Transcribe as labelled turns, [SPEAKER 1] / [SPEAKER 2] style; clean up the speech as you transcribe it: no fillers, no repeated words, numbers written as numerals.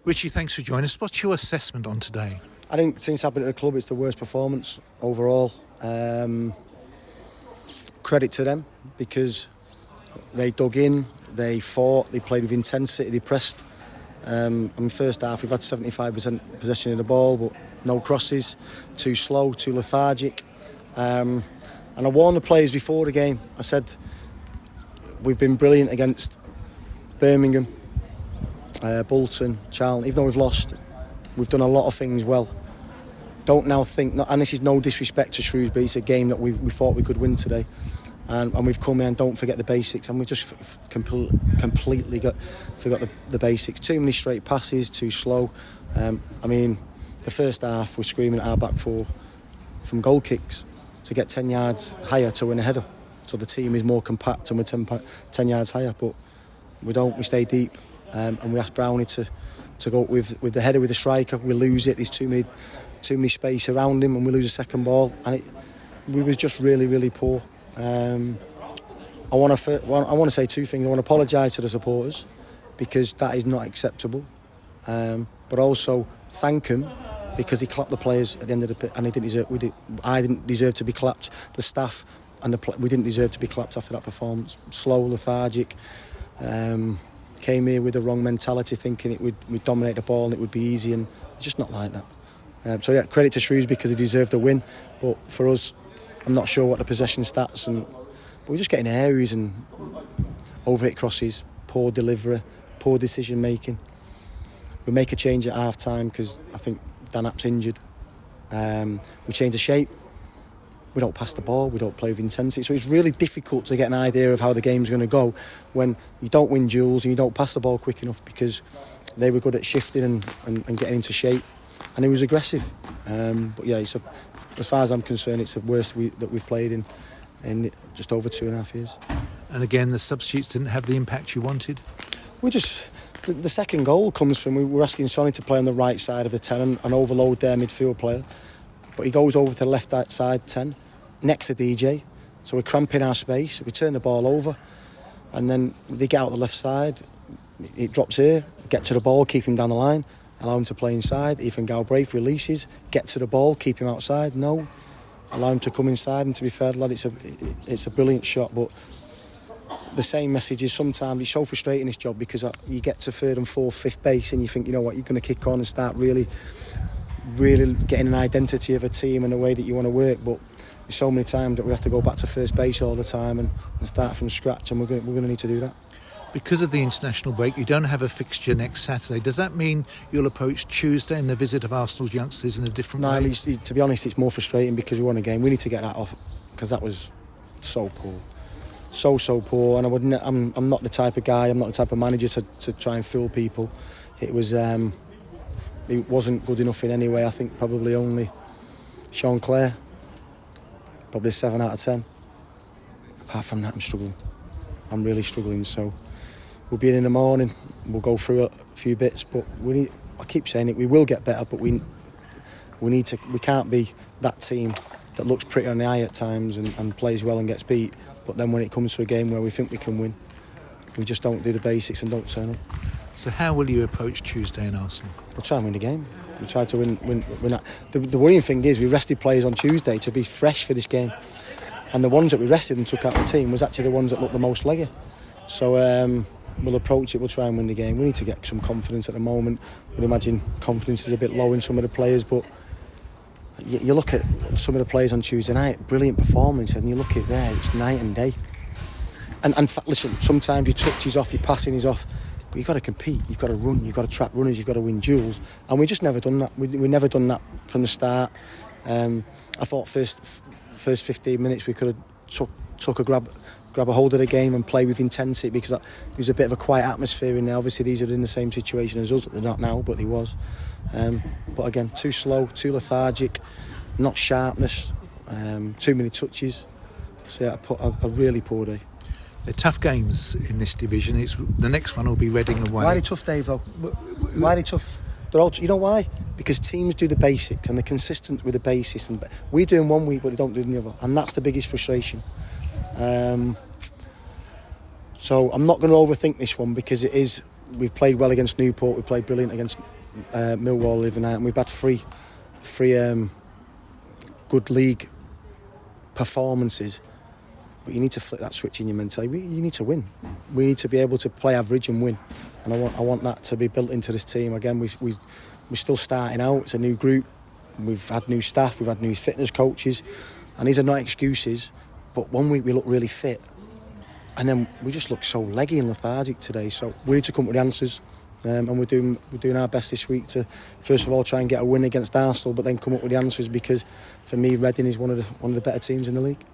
[SPEAKER 1] Richie, thanks for joining us. What's your assessment on today?
[SPEAKER 2] I think since I've been at the club, it's the worst performance overall. Credit to them because they dug in, they fought, they played with intensity, they pressed. In the first half, we've had 75% possession of the ball, but no crosses, too slow, too lethargic. And I warned the players before the game. I said, we've been brilliant against Birmingham, Bolton, Charlton. Even though we've lost, we've done a lot of things well. Don't now think, and this is no disrespect to Shrewsbury, it's a game that we thought we could win today. And we've come in, don't forget the basics, and we've just completely forgot the basics. Too many straight passes, too slow. The first half we're screaming at our back four from goal kicks to get 10 yards higher to win a header. So the team is more compact and we're 10 yards higher, but we don't. We stay deep, and we ask Brownie to go with the header with the striker. We lose it. There's too many space around him, and we lose a second ball. And we was just really, really poor. I want to say two things. I want to apologise to the supporters because that is not acceptable, but also thank him because he clapped the players at the end of the pitch, and he didn't deserve. I didn't deserve to be clapped. The staff and we didn't deserve to be clapped after that performance. Slow, lethargic. Came here with the wrong mentality, thinking we'd dominate the ball and it would be easy, and it's just not like that. Credit to Shrewsbury because he deserved the win, but for us, I'm not sure what the possession stats, but we're just getting areas and overhit crosses, poor delivery, poor decision making. We make a change at half time because I think Dan App's injured. We change the shape. We don't pass the ball, we don't play with intensity. So it's really difficult to get an idea of how the game's going to go when you don't win duels and you don't pass the ball quick enough, because they were good at shifting and getting into shape. And he was aggressive. But yeah, as far as I'm concerned, it's the worst that we've played in just over 2.5 years.
[SPEAKER 1] And again, the substitutes didn't have the impact you wanted?
[SPEAKER 2] The second goal comes from, we were asking Sonny to play on the right side of the 10 and overload their midfield player. But he goes over to the left side 10, next to DJ. So we're cramping our space, we turn the ball over, and then they get out the left side, it drops here, get to the ball, keep him down the line, allow him to play inside. Ethan Galbraith releases, get to the ball, keep him outside. No, allow him to come inside. And to be fair, lad, it's a brilliant shot. But the same message is sometimes it's so frustrating, this job, because you get to third and fourth, fifth base, and you think, you know what, you're going to kick on and start really getting an identity of a team and the way that you want to work. But there's so many times that we have to go back to first base all the time and start from scratch, and we're going to need to do that.
[SPEAKER 1] Because of the international break, you don't have a fixture next Saturday. Does that mean you'll approach Tuesday and the visit of Arsenal's youngsters in a different way?
[SPEAKER 2] No, to be honest, it's more frustrating because we won a game. We need to get that off because that was so poor. So poor. And I'm not the type of guy, I'm not the type of manager to try and fool people. It wasn't good enough in any way. I think probably only Sean Clare, probably a 7 out of 10. Apart from that, I'm struggling. I'm really struggling. So we'll be in the morning, we'll go through a few bits, but I keep saying it, we will get better, but we can't be that team that looks pretty on the eye at times and plays well and gets beat, but then when it comes to a game where we think we can win, we just don't do the basics and don't turn up.
[SPEAKER 1] So how will you approach Tuesday in Arsenal?
[SPEAKER 2] We'll try and win the game. We'll try to win. The worrying thing is we rested players on Tuesday to be fresh for this game, and the ones that we rested and took out the team was actually the ones that looked the most leggy. So we'll approach it, we'll try and win the game. We need to get some confidence at the moment. I'd imagine confidence is a bit low in some of the players, but you look at some of the players on Tuesday night, brilliant performance, and you look at there, it's night and day. And listen, sometimes your touch is off, your passing is off, but you've got to compete, you've got to run, you've got to track runners, you've got to win duels, and we just never done that. We never done that from the start. I thought first 15 minutes we could have took a grab a hold of the game and play with intensity, because there was a bit of a quiet atmosphere in there. Obviously these are in the same situation as us, they're not now, but they was. But again, too slow, too lethargic, not sharpness, too mmany touches. So yeah, I put a really poor day.
[SPEAKER 1] They're tough games in this division. The next one will be Reading away.
[SPEAKER 2] Why are they tough, Dave, though? Why are they tough? You know why? Because teams do the basics and they're consistent with the basics. And we do them one week, but they don't do them the other. And that's the biggest frustration. So I'm not going to overthink this one, because it is. We've played well against Newport. We played brilliant against Millwall the other night, and we've had three good league performances. But you need to flip that switch in your mentality. You need to win. We need to be able to play average and win. And I want that to be built into this team. Again, we're still starting out. It's a new group. We've had new staff. We've had new fitness coaches. And these are not excuses. But 1 week we look really fit. And then we just look so leggy and lethargic today. So we need to come up with the answers. And we're doing our best this week to, first of all, try and get a win against Arsenal, but then come up with the answers, because for me, Reading is one of the better teams in the league.